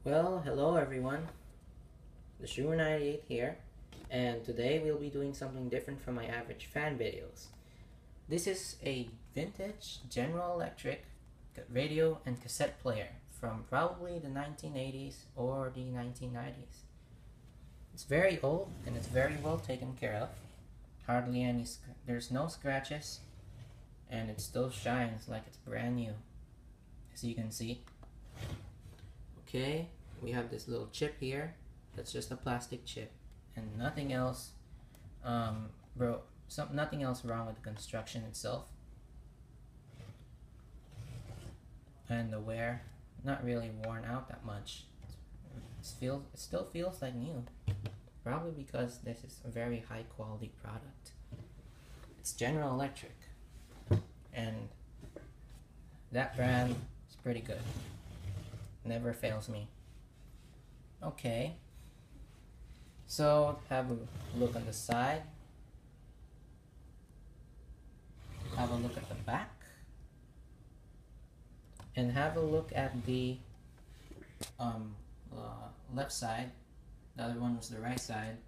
Well, hello everyone, the Shrewer98 here, and today we'll be doing something different from my average fan videos. This is a vintage General Electric radio and cassette player from probably the 1980s or the 1990s. It's very old and it's very well taken care of. Hardly any, there's no scratches, and it still shines like it's brand new, as you can see. Okay, we have this little chip here. That's just a plastic chip, and nothing else, nothing else wrong with the construction itself. And the wear, not really worn out that much. It still feels like new. Probably because this is a very high quality product. It's General Electric, and that brand is pretty good. Never fails me. Okay, so have a look on the side, have a look at the back, and have a look at the left side. The other one was the right side,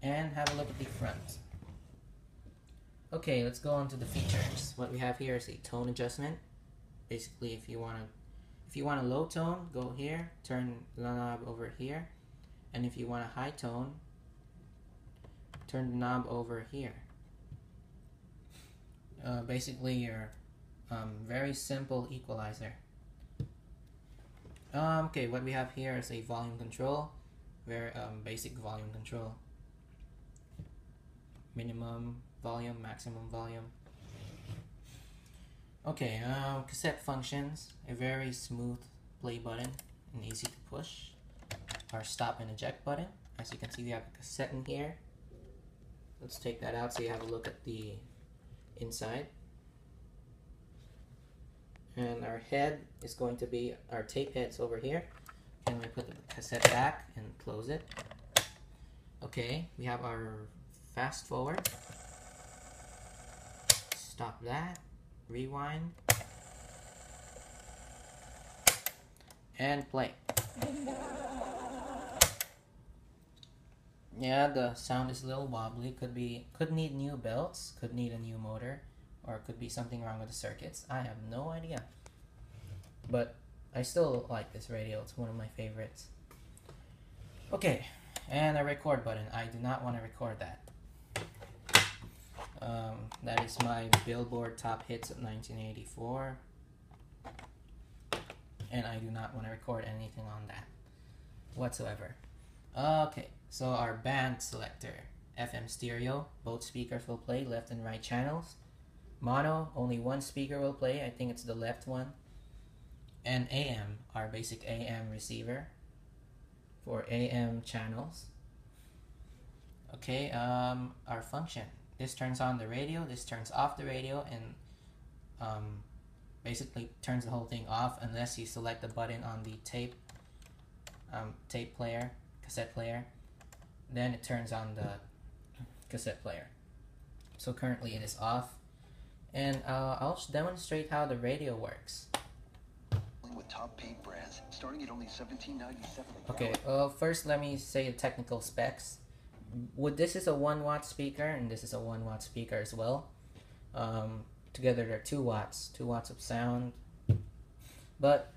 and have a look at the front. Okay, let's go on to the features. What we have here is a tone adjustment. Basically, if you want a low tone, go here, turn the knob over here, and if you want a high tone, turn the knob over here. Basically, your very simple equalizer. Okay, what we have here is a volume control, very basic volume control. Minimum volume, maximum volume. Okay, cassette functions, a very smooth play button and easy to push. Our stop and eject button. As you can see, we have a cassette in here. Let's take that out so you have a look at the inside. And our head is going to be, our tape head's over here. And we put the cassette back and close it. Okay, we have our fast forward. Stop that. Rewind. And play. Yeah, the sound is a little wobbly. Could need new belts, could need a new motor, or could be something wrong with the circuits. I have no idea. But I still like this radio. It's one of my favorites. Okay, and a record button. I do not want to record that. That is my Billboard Top Hits of 1984. And I do not want to record anything on that whatsoever. Okay, so our band selector. FM stereo, both speakers will play left and right channels. Mono, only one speaker will play, I think it's the left one. And AM, our basic AM receiver for AM channels. Okay, our function. This turns on the radio, this turns off the radio, and basically turns the whole thing off unless you select the button on the tape player, cassette player. Then it turns on the cassette player. So currently it is off. And I'll demonstrate how the radio works. With top paint brands, starting at only $17.97. Okay, first let me say the technical specs. This is a 1 watt speaker, and this is a 1 watt speaker as well. Together they're 2 watts of sound. But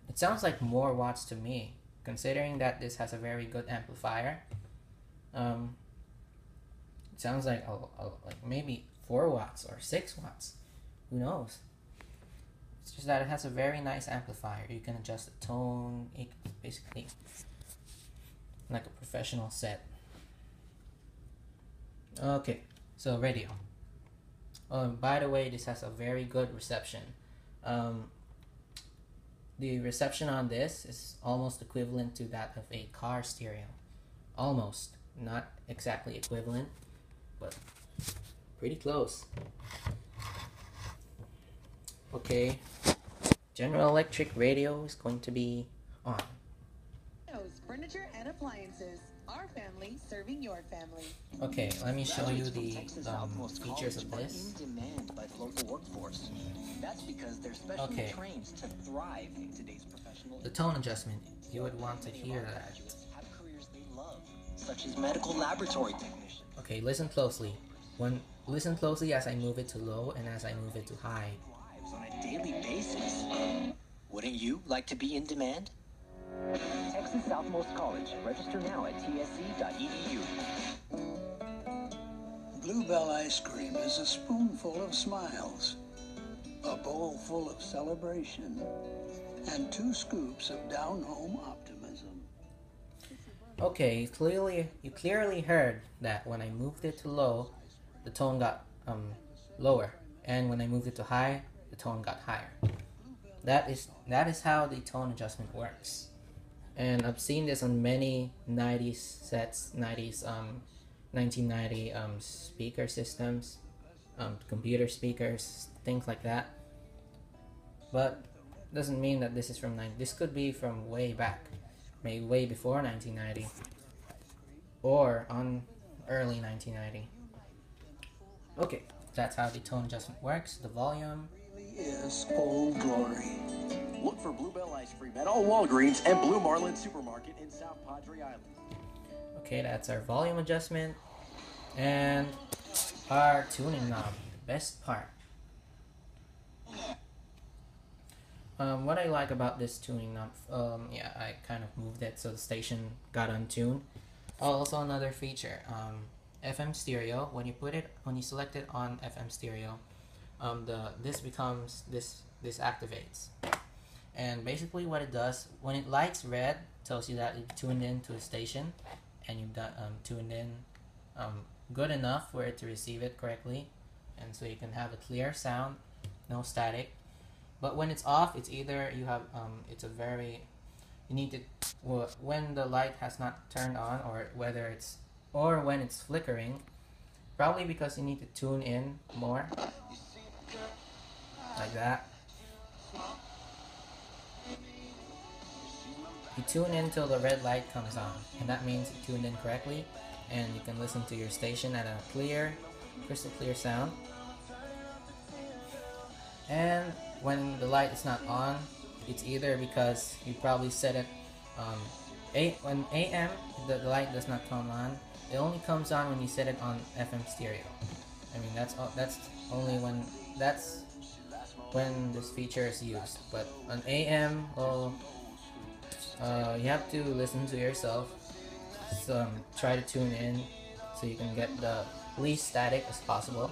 it sounds like more watts to me, considering that this has a very good amplifier. It sounds like maybe 4 watts or 6 watts. Who knows? It's just that it has a very nice amplifier. You can adjust the tone, basically like a professional set. Okay, so radio. By the way, this has a very good reception. The reception on this is almost equivalent to that of a car stereo. Almost, not exactly equivalent, but pretty close. Okay, General Electric radio is going to be on. Furniture and appliances. Our family serving your family. Okay, let me show you the Texas Southmost features of College this. are in demand by the local workforce. That's because they're specially Okay. trained to thrive in today's professional. The tone adjustment, you would want to hear that. Graduates have careers they love, such as medical laboratory technician. Okay, listen closely. Listen closely as I move it to low and as I move it to high. Lives on a daily basis. Wouldn't you like to be in demand? Texas Southmost College. Register now at tsc.edu. Bluebell ice cream is a spoonful of smiles, a bowl full of celebration, and 2 scoops of down-home optimism. Okay, you clearly heard that when I moved it to low, the tone got lower, and when I moved it to high, the tone got higher. That is how the tone adjustment works. And I've seen this on many 90s sets, 1990 speaker systems, computer speakers, things like that. But doesn't mean that this is from this could be from way back, maybe way before 1990, or on early 1990. Okay, that's how the tone adjustment works. The volume. Is Old Glory. Look for Bluebell ice cream at all Walgreens and Blue Marlin Supermarket in South Padre Island. Okay, that's our volume adjustment and our tuning knob, the best part. What I like about this tuning knob, yeah, I kind of moved it so the station got untuned. Also, another feature, FM stereo. When you select it on FM stereo, this activates. And basically what it does, when it lights red, tells you that you've tuned in to a station and you've tuned in good enough for it to receive it correctly, and so you can have a clear sound, no static. But when it's off, it's either you have you need to, when the light has not turned on, or when it's flickering, probably because you need to tune in more, like that. You tune in till the red light comes on, and that means you tuned in correctly, and you can listen to your station at a crystal clear sound. And when the light is not on, it's either because you probably set it when AM, the light does not come on. It only comes on when you set it on FM stereo. I mean, that's only when this feature is used. But on AM, well, you have to listen to yourself. So try to tune in so you can get the least static as possible.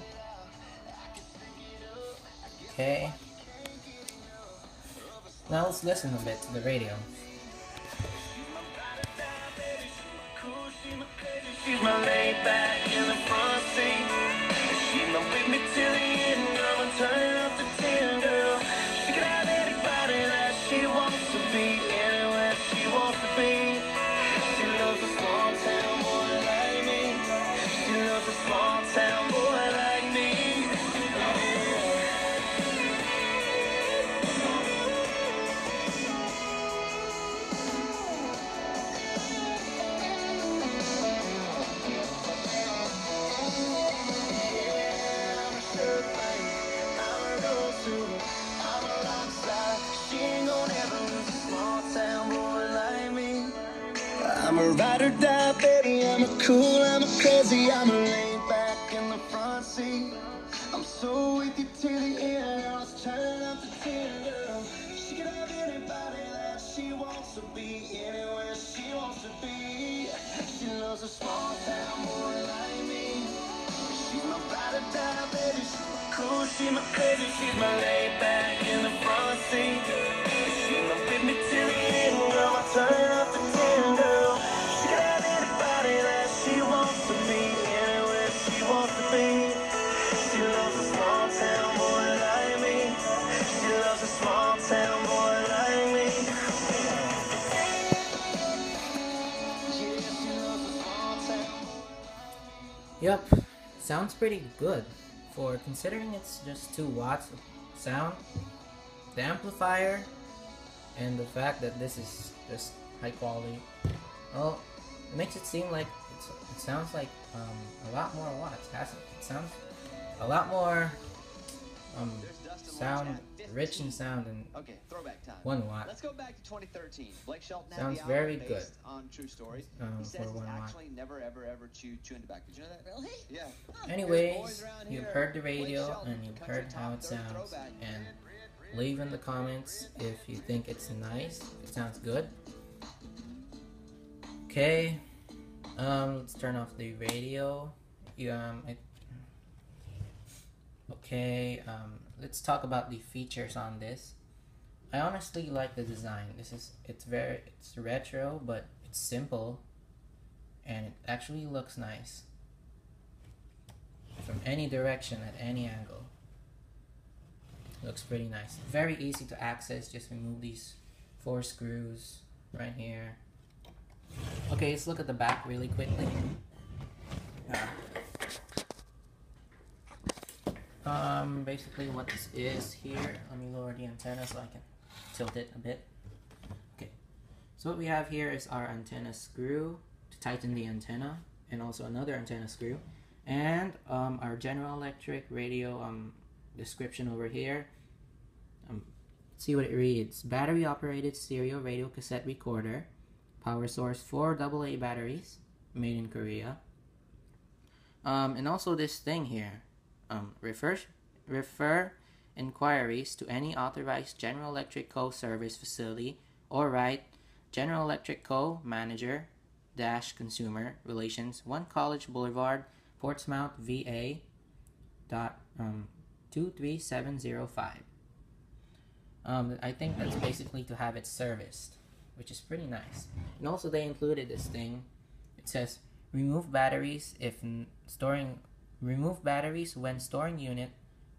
Okay. Now let's listen a bit to the radio. She's my laid back in the front seat. She's my with me till the end, girl, and turn up the 10, girl. She can have anybody that she wants to be, anywhere she wants to be. She loves a small town boy like me. She loves a small town boy like me. I'm a ride or die, baby. I'm a cool, I'm a crazy, I'm a laid back in the front seat. I'm so with you till the end. I was turning up the 10, girl. She can have anybody that she wants to be, anywhere she wants to be. She loves a small town boy like me. She's my ride or die, baby. She's my cool, she's my crazy, she's my laid back in the front seat. She's my with me till the end, girl. I turn up the 10, girl. She can have anybody that she wants to be, anywhere she wants to be. She loves a small town boy like me. She loves a small town boy like me. Yeah, she loves a small town. Yup, sounds pretty good for considering it's just 2 watts of sound. The amplifier and the fact that this is just high quality. Well, It makes it seem like it sounds like a lot more watts. It sounds a lot more sound rich in sound than Okay, throwback time. 1 watt. Let's go back to 2013. Blake Shelton Sounds had the very album good. based on true stories. He says for 1 he watt. actually never ever chewing tobacco. Did you know that? Really? Yeah. Anyways, you've heard the radio and you've heard how it sounds, and leave in the comments if you think it's nice, if it sounds good. Okay, let's turn off the radio. Let's talk about the features on this. I honestly like the design. It's retro, but it's simple, and it actually looks nice from any direction at any angle. Looks pretty nice. Very easy to access. Just remove these 4 screws right here. Okay, let's look at the back really quickly. Basically what this is here. Let me lower the antenna so I can tilt it a bit. Okay, so what we have here is our antenna screw to tighten the antenna, and also another antenna screw, and our General Electric radio description over here. See what it reads: battery operated stereo radio cassette recorder, power source 4 AA batteries, made in Korea. And also this thing here, refer inquiries to any authorized General Electric Co. service facility, or write General Electric Co. Manager - Consumer Relations, 1 College Boulevard, Portsmouth, VA. 23705. I think that's basically to have it serviced, which is pretty nice. And also they included this thing. It says remove batteries when storing unit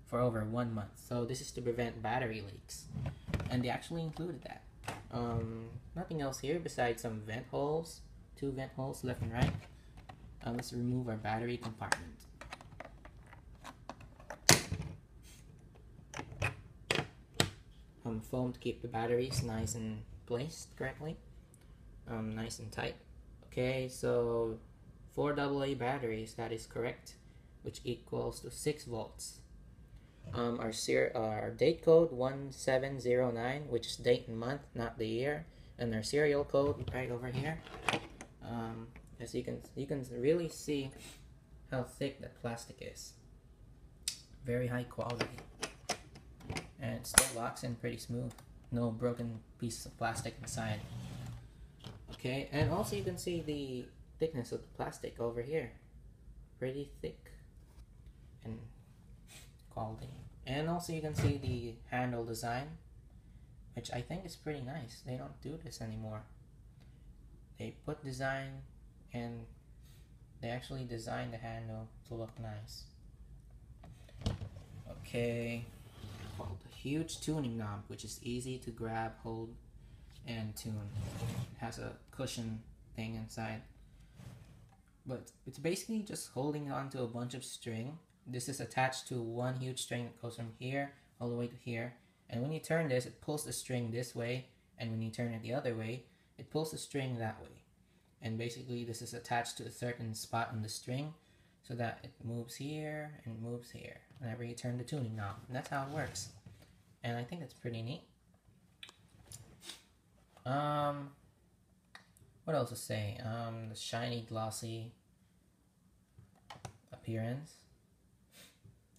for over 1 month. So this is to prevent battery leaks, and they actually included that. Nothing else here besides some vent holes, 2 vent holes left and right. Let's remove our battery compartment. Foam to keep the batteries nice and placed correctly, nice and tight. Okay, so 4 AA batteries, that is correct, which equals to 6 volts. Our date code 1709, which is date and month, not the year, and our serial code right over here. As you can really see how thick that plastic is. Very high quality. And it still locks in pretty smooth. No broken pieces of plastic inside. Okay, and also you can see the thickness of the plastic over here. Pretty thick and quality. And also you can see the handle design, which I think is pretty nice. They don't do this anymore. They put design and they actually designed the handle to look nice. Okay. A huge tuning knob, which is easy to grab, hold, and tune. It has a cushion thing inside, but it's basically just holding on to a bunch of string. This is attached to 1 huge string that goes from here all the way to here, and when you turn this, it pulls the string this way, and when you turn it the other way, it pulls the string that way. And basically this is attached to a certain spot on the string so that it moves here and moves here whenever you turn the tuning knob, and that's how it works. And I think that's pretty neat. What else to say? The shiny, glossy appearance,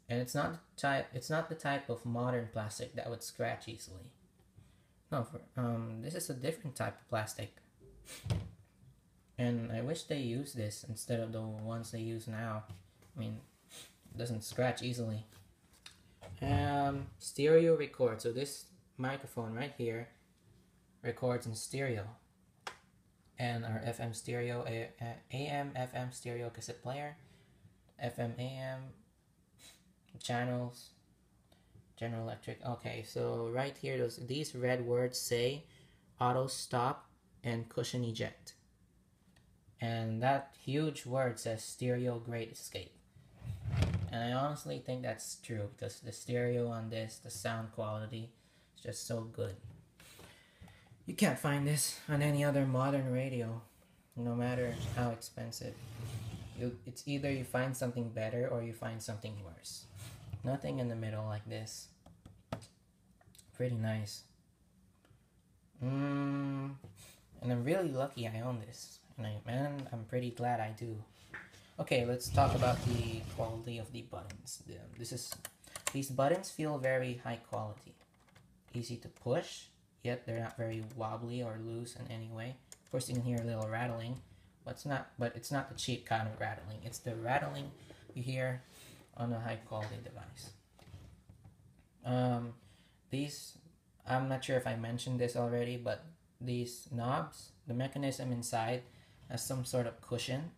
and it's not the type of modern plastic that would scratch easily. No, this is a different type of plastic, and I wish they used this instead of the ones they use now. I mean, it doesn't scratch easily. Stereo record. So this microphone right here records in stereo, and our FM stereo, AM FM stereo cassette player, FM AM channels, General Electric. Okay, so right here, these red words say auto stop and cushion eject, and that huge word says stereo great escape. And I honestly think that's true, because the stereo on this, the sound quality, is just so good. You can't find this on any other modern radio. no matter how expensive. It's either you find something better or you find something worse. Nothing in the middle like this. Pretty nice. And I'm really lucky I own this. And I'm pretty glad I do. Okay, let's talk about the quality of the buttons. These buttons feel very high quality. Easy to push, yet they're not very wobbly or loose in any way. Of course, you can hear a little rattling, but it's not the cheap kind of rattling. It's the rattling you hear on a high quality device. These, I'm not sure if I mentioned this already, but these knobs, the mechanism inside has some sort of cushion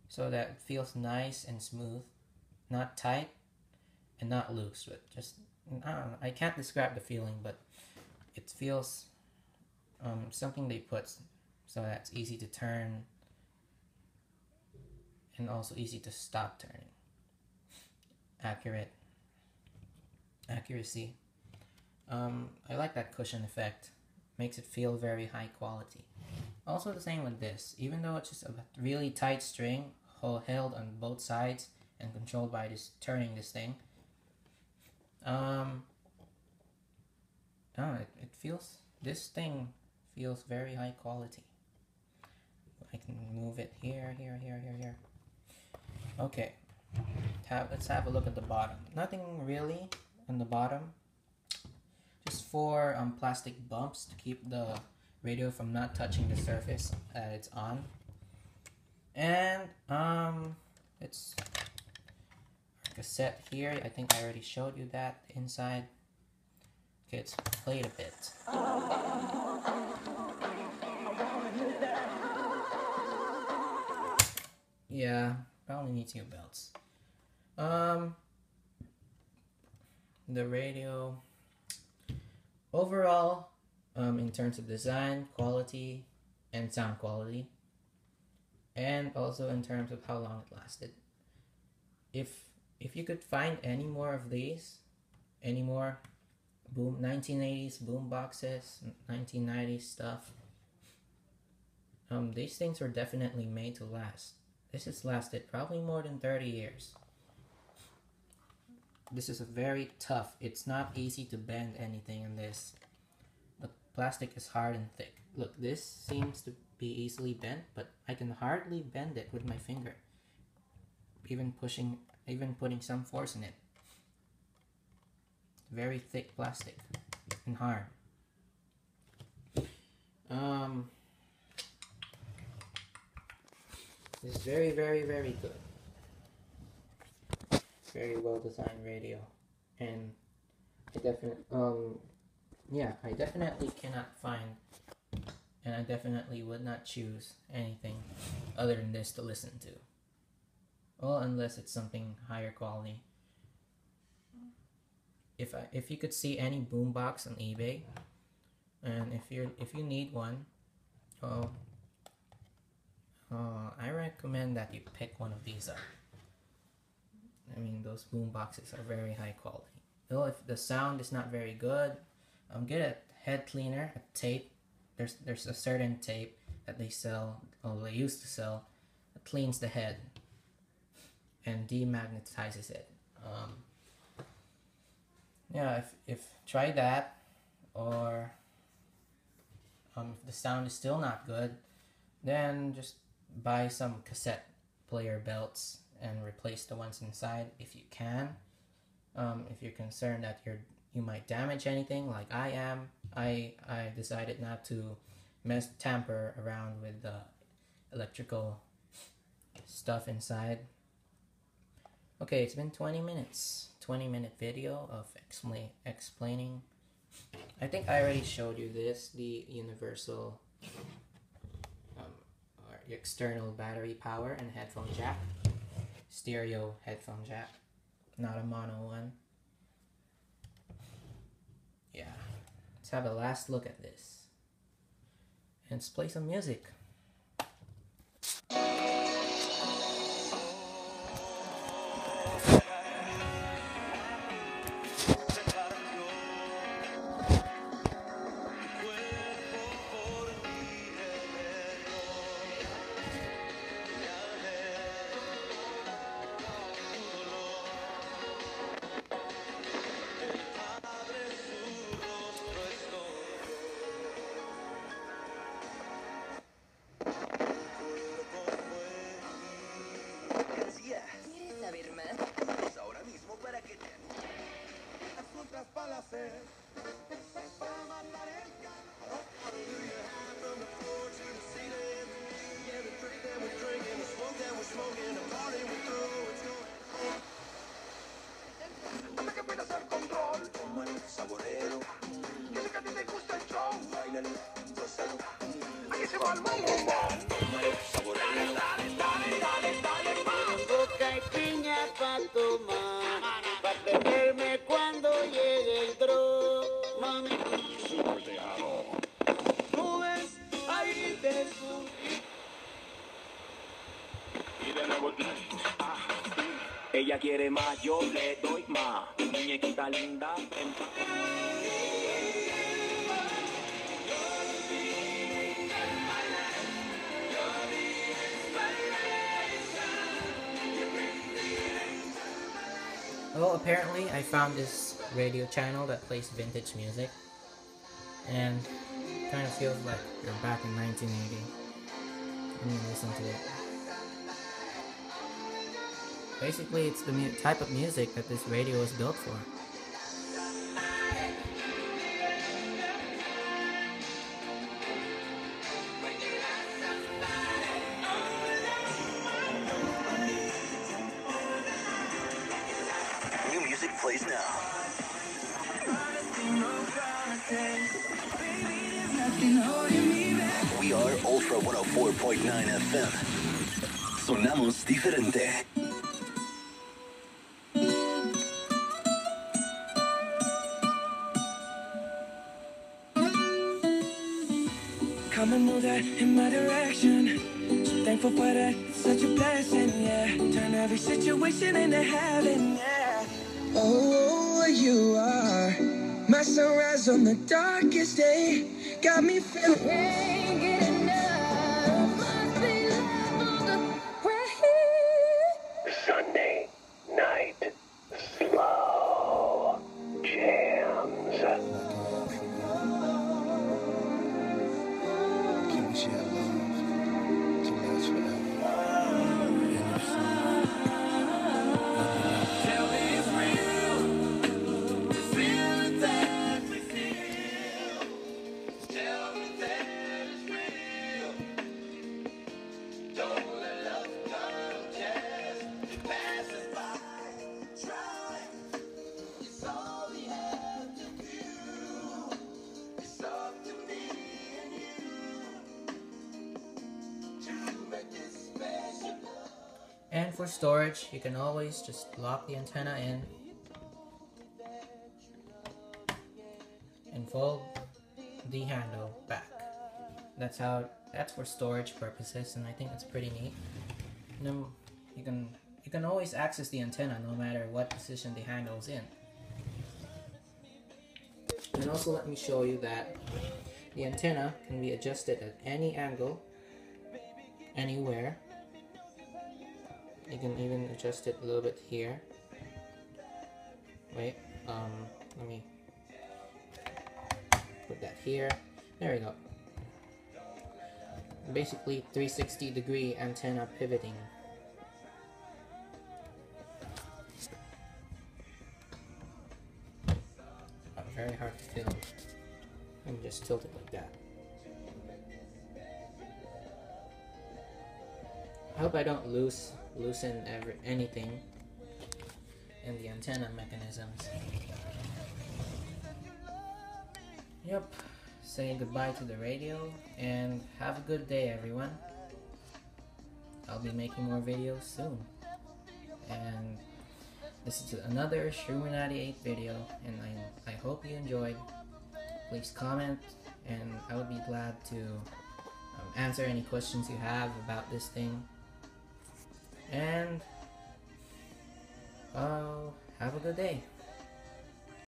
so that it feels nice and smooth, not tight and not loose, but just, I don't know, I can't describe the feeling, but it feels something they put so that it's easy to turn and also easy to stop turning. Accuracy. I like that cushion effect. Makes it feel very high quality. Also the same with this. Even though it's just a really tight string held on both sides and controlled by this turning this thing. This thing feels very high quality. I can move it here. Okay. Let's have a look at the bottom. Nothing really on the bottom. Just 4 plastic bumps to keep the radio from not touching the surface that it's on. And it's a cassette here. I think I already showed you that inside. Okay, it's played a bit. Yeah, probably needs new belts. The radio overall, in terms of design, quality, and sound quality, and also in terms of how long it lasted. If you could find any more of these, any more 1980s boom boxes, 1990s stuff, these things were definitely made to last. This has lasted probably more than 30 years. This is a very tough. It's not easy to bend anything in this. The plastic is hard and thick. Look, this seems to be easily bent, but I can hardly bend it with my finger. Even putting some force in it. Very thick plastic and hard. It's very, very, very good. Very well designed radio, and I definitely cannot find, and I definitely would not choose anything other than this to listen to. Well, unless it's something higher quality. If you could see any boombox on eBay, and if you need one, I recommend that you pick one of these up. I mean, those boom boxes are very high quality. Though if the sound is not very good, get a head cleaner, a tape. There's a certain tape that they sell, or they used to sell, that cleans the head and demagnetizes it. If try that, or if the sound is still not good, then just buy some cassette player belts and replace the ones inside if you can. If you're concerned that you might damage anything, like I am, I decided not to tamper around with the electrical stuff inside. Okay, it's been 20 minutes. 20-minute video of explaining. I think I already showed you this, the universal or external battery power and headphone jack. Stereo headphone jack, not a mono one. Yeah, let's have a last look at this. And let's play some music. Coca y piña pa' tomar, pa' beberme cuando llegue el dron. Mami, tú ves, ahí te subí. Y de nuevo, ella quiere más, yo le doy más. Muñequita linda, ven pa'. Well, apparently I found this radio channel that plays vintage music, and kind of feels like you're back in 1980 when you listen to it. Basically, it's the type of music that this radio is built for. New music plays now. We are Ultra 104.9 FM. Sonamos diferente. Come and move that in my direction. So thankful for that, it's such a blessing, yeah. Turn every situation into heaven, yeah. Oh, you are my sunrise on the darkest day. Got me feeling. Can't get enough. Must be love on the way. Sunday night slow jams. Can we share love to last forever? Tell me it's real. This feeling that we feel. Tell me that it's real. Don't let love come just to pass us by. Try. It's all we have to do. It's up to me and you to make this special love. And for storage, you can always just lock the antenna in and fold the handle back. That's for storage purposes, and I think it's pretty neat. And then you can always access the antenna no matter what position the handle is in. And also let me show you that the antenna can be adjusted at any angle, anywhere. You can even adjust it a little bit here. Wait, let me put that here. There we go. Basically 360-degree antenna pivoting. Very hard to film. Let me just tilt it like that. I hope I don't loosen anything in the antenna mechanisms. Yep. Say goodbye to the radio and have a good day, everyone. I'll be making more videos soon. And this is another Shroom98 video, and I hope you enjoyed. Please comment, and I would be glad to answer any questions you have about this thing. And have a good day.